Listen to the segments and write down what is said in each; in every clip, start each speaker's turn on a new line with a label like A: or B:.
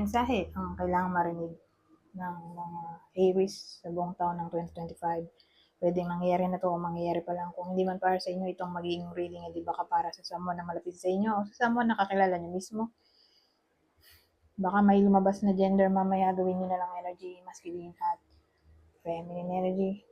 A: mensahe ang kailangang marinig ng mga Aries sa buong taon ng 2025. Pwedeng mangyayari na to o mangyayari pa lang. Kung hindi man para sa inyo itong magiging reading, di baka para sa someone na malapit sa inyo o sa someone na kakilala nyo mismo. Baka may lumabas na gender mamaya, gawin nyo na lang energy, masculine at feminine energy.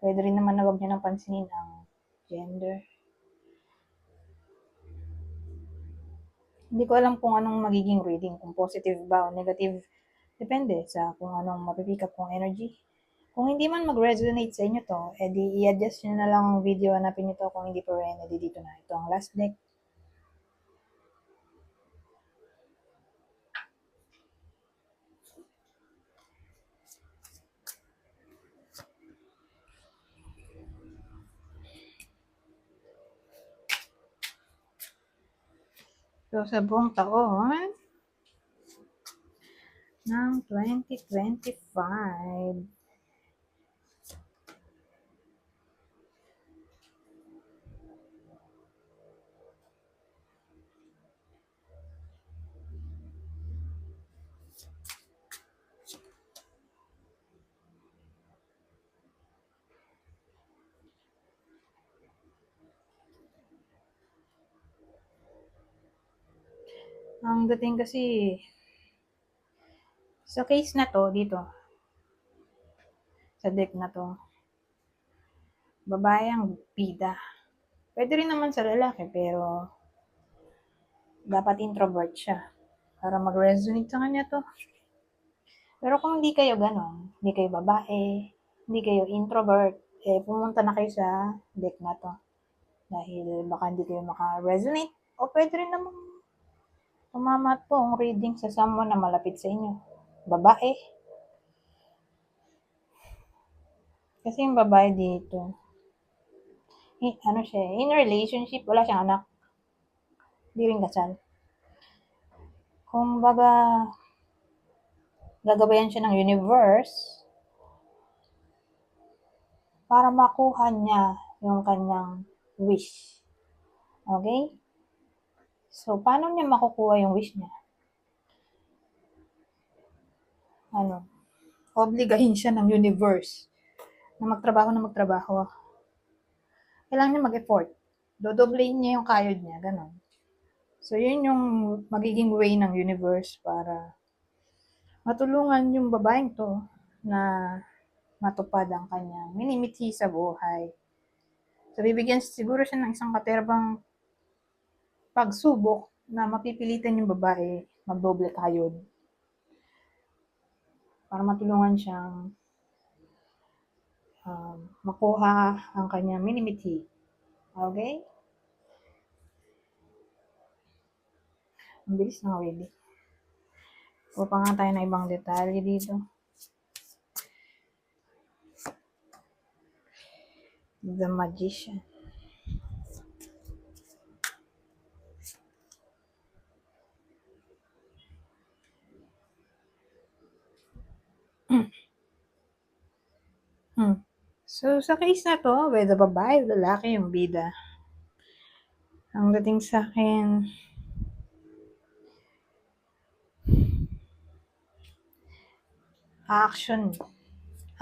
A: Pwede rin naman na huwag nyo nang pansinin ang gender. Hindi ko alam kung anong magiging reading, kung positive ba o negative. Depende sa kung anong mapipick up kong energy. Kung hindi man mag-resonate sa inyo to, edi i-adjust nyo na lang ang video, hanapin nyo to. Kung hindi pa rin, edi dito na. Ito ang last deck. So, sa buong taon ng 2025, ang dating kasi sa case na to, dito, sa deck na to, babae ang bida. Pwede rin naman sa lalaki, pero dapat introvert siya para mag-resonate sa kanya to. Pero kung hindi kayo ganon, hindi kayo babae, hindi kayo introvert, pumunta na kayo sa deck na to. Dahil baka hindi kayo maka-resonate. O pwede rin namang tumama to ang reading sa someone na malapit sa inyo. Babae. Kasi yung babae dito, ano siya, in relationship, wala siyang anak. Hindi rin kasal. Kung baga, gagabayan siya ng universe para makuha niya yung kanyang wish. Okay? So, paano niya makukuha yung wish niya? Obligahin siya ng universe na magtrabaho na magtrabaho. Kailangan niya mag-effort. Dodoblein niya yung kayod niya, ganon. So, yun yung magiging way ng universe para matulungan yung babaeng to na matupad ang kanyang minimithi sa buhay. So, bibigyan siguro siya ng isang katerbang pagsubok na mapipilitan yung babae magdoble kayod para matulungan siyang makuha ang kanyang minimithi. Okay? Ang bilis ng awili. Pupa nga tayo ng ibang detalye dito. The Magician. So, sa case na to, whether babae o lalaki yung bida, ang dating sa akin, action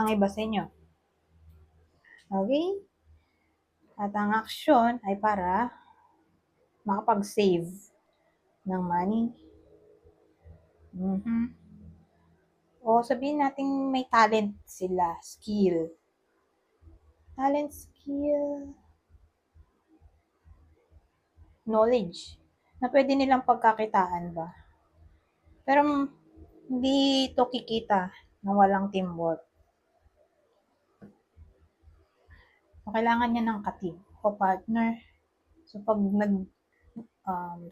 A: ang iba sa inyo. Okay? At ang action ay para makapag-save ng money. O sabihin natin may talent sila, skill. Talent, skill, knowledge na pwede nilang pagkakitaan ba. Pero hindi ito kikita na walang teamwork. So, kailangan niya ng katib o partner. So, pag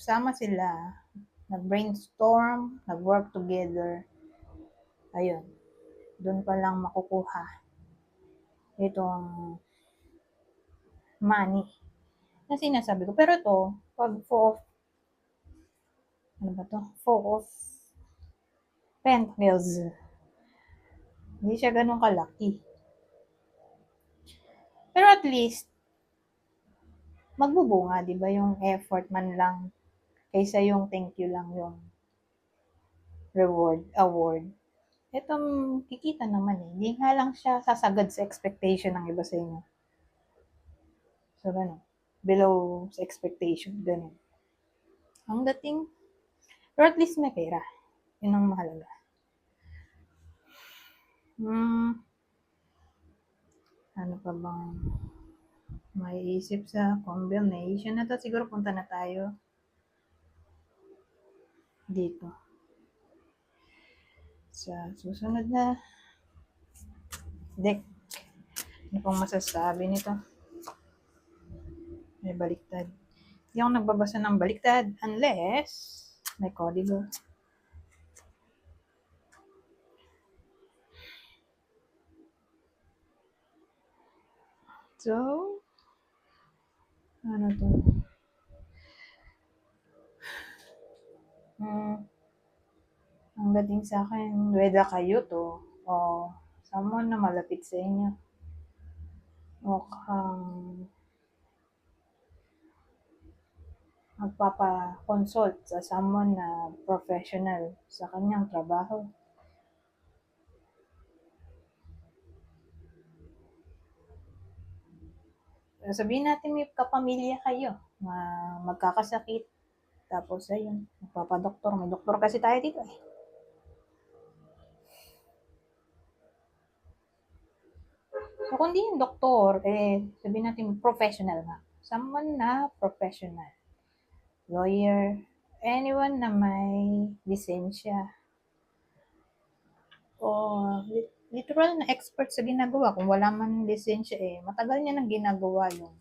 A: sama sila, nag-brainstorm, nag-work together, ayun, doon pa lang makukuha itong money na sinasabi ko. Pero to, pag Four of Pentacles, hindi siya ganun kalaki. Pero at least, magbubunga, di ba? Yung effort man lang, kaysa yung thank you lang yung award. Etong kikita naman eh. Hindi nga lang siya sasagad sa expectation ng iba sa inyo. So, ganun. Below sa expectation. Ganun. Ang dating, pero at least may pera. Yun ang mahalaga. Ano pa bang maiisip sa combination na to? Siguro punta na tayo dito. Sa susunod na deck. Ano pang masasabi nito? May baliktad. Hindi ako nagbabasa ng baliktad unless may kodigo. So, ano to? Ang dating sa akin, whether kayo to o someone na malapit sa inyo. Mukhang magpapa-consult sa someone na professional sa kanyang trabaho. Sabihin natin may kapamilya kayo na magkakasakit. Tapos ayun, magpapadoktor. May doktor kasi tayo dito eh. So kung di yung doktor, sabihin natin professional nga. Someone na professional. Lawyer, anyone na may lisensya o literal na expert sa ginagawa. Kung wala man lisensya matagal niya nang ginagawa yung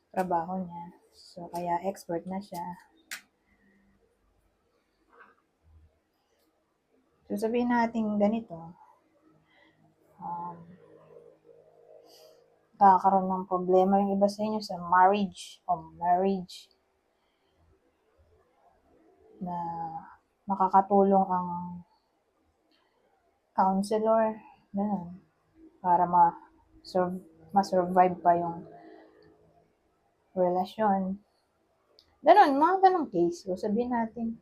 A: trabaho niya. So, kaya expert na siya. So, sabihin natin ganito. Kakaroon ng problema yung iba sa inyo sa marriage na makakatulong ang counselor, ganun, para ma-survive pa yung relasyon. Ganun, mga ganun case. So, sabihin natin,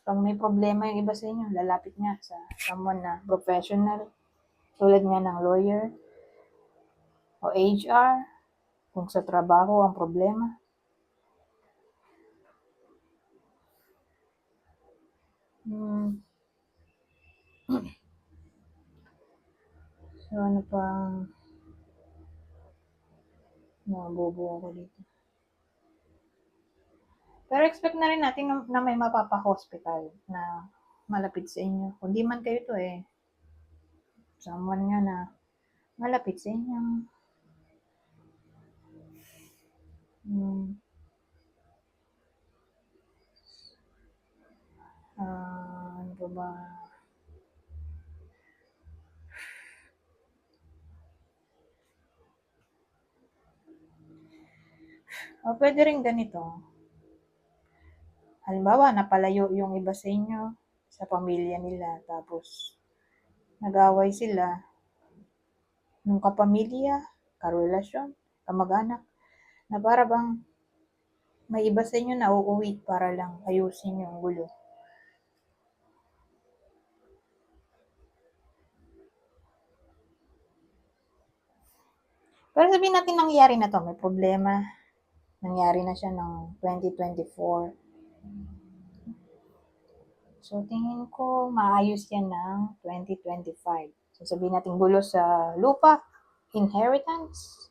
A: pag may problema yung iba sa inyo, lalapit nga sa someone na professional, tulad nga ng lawyer o HR, kung sa trabaho ang problema. So, ano pang nabubuo ko dito? Pero expect na rin natin na may mapapa-hospital na malapit sa inyo. Kung di man kayo to someone nga na malapit sa inyo. Ano pa ba? O, pwede rin ganito. Halimbawa, napalayo yung iba sa inyo sa pamilya nila, tapos nag-away sila nung kapamilya, karelasyon, kamag-anak, na para bang may iba sa inyo na uuwi para lang ayusin yung gulo. Pero sabihin natin nangyari na to, may problema, nangyari na siya ng 2024. So, tingin ko maayos yan ng 2025. So, sabihin natin gulo sa lupa, inheritance,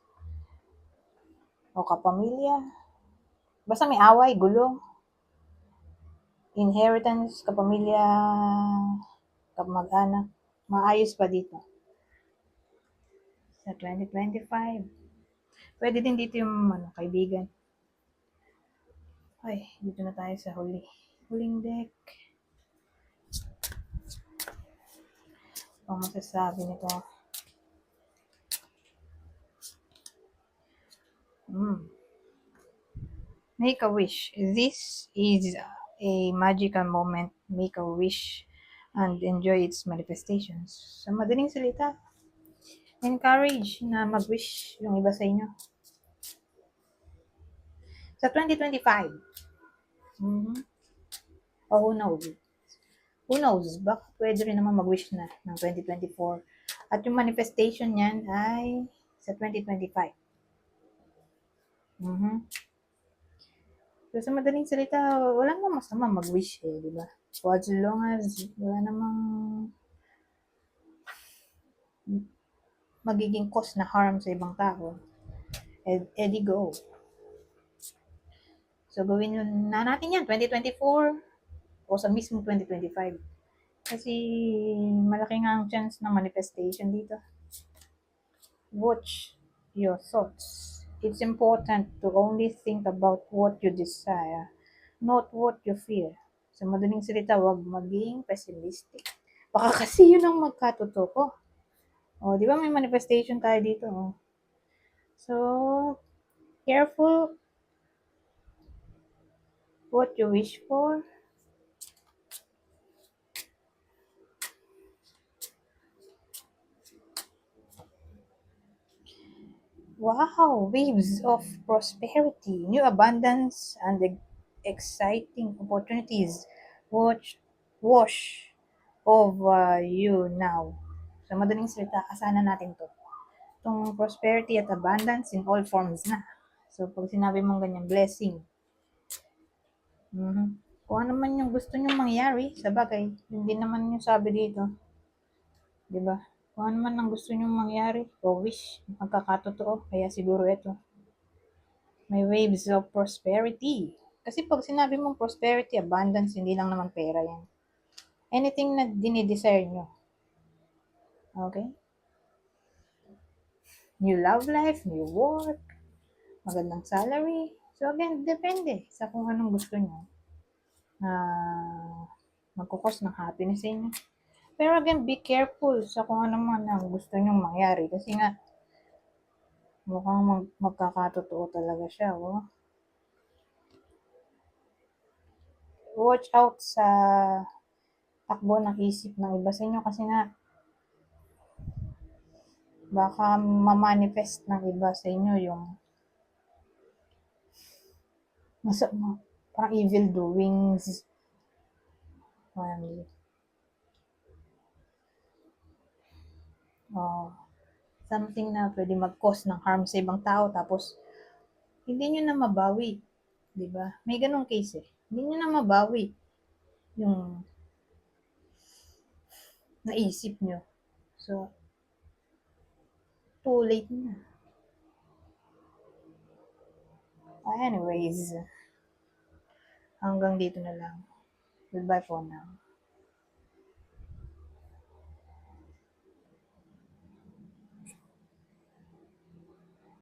A: o kapamilya. Basta may away, gulo. Inheritance, kapamilya, kamag-anak. Maayos pa dito. Sa 2025. Pwede din dito yung kaibigan. Ay, dito na tayo sa huling deck. Ang masasabi nito. Make a wish. This is a magical moment. Make a wish and enjoy its manifestations. Sa madaling salita, encourage na mag-wish yung iba sa inyo. Sa 2025. Mhm. O who knows? Who knows? Baka pwede rin naman mag-wish na ng 2024. At yung manifestation niyan ay sa 2025. Mhm. So, sa madaling salita, wala namang masama mag-wish eh, di ba? So, as long as wala namang magiging cause na harm sa ibang tao, edi go. So, gawin na natin yan, 2024 o sa mismo 2025. Kasi malaki nga ang chance ng manifestation dito. Watch your thoughts. It's important to only think about what you desire, not what you fear. Sa madaling salita, huwag maging pessimistic. Baka kasi yun ang magkatotoo. O, di ba may manifestation tayo dito? Oh. So, careful what you wish for. Wow, waves of prosperity, new abundance, and exciting opportunities. Wash over you now. Sa madaling salita, asahan natin to. Itong prosperity at abundance in all forms na. So, pag sinabi mong ganyan, blessing. Mhm. Kung ano man yung gusto nyong mangyari, sa bagay, hindi naman yung sabi dito. Di ba? Kung ano man ang gusto nyong mangyari, o wish, magkakatotoo, kaya siguro ito. May waves of prosperity. Kasi pag sinabi mong prosperity, abundance, hindi lang naman pera yan. Anything na dinidesire nyo. Okay? New love life, new work, magandang salary. So again, depende sa kung anong gusto nyo na magkukos ng happiness sa inyo. Pero again, be careful sa kung ano man ang gusto nyong mangyari. Kasi nga, mukhang magkakatotoo talaga siya. Oh. Watch out sa takbo ng isip ng iba sa inyo kasi nga, baka ma-manifest ng iba sa inyo yung parang evil doings. Something na pwede mag-cause ng harm sa ibang tao tapos hindi nyo na mabawi. Diba? May ganong case eh. Hindi nyo na mabawi yung naisip nyo. So, too late na. Anyways, hanggang dito na lang. Goodbye for now.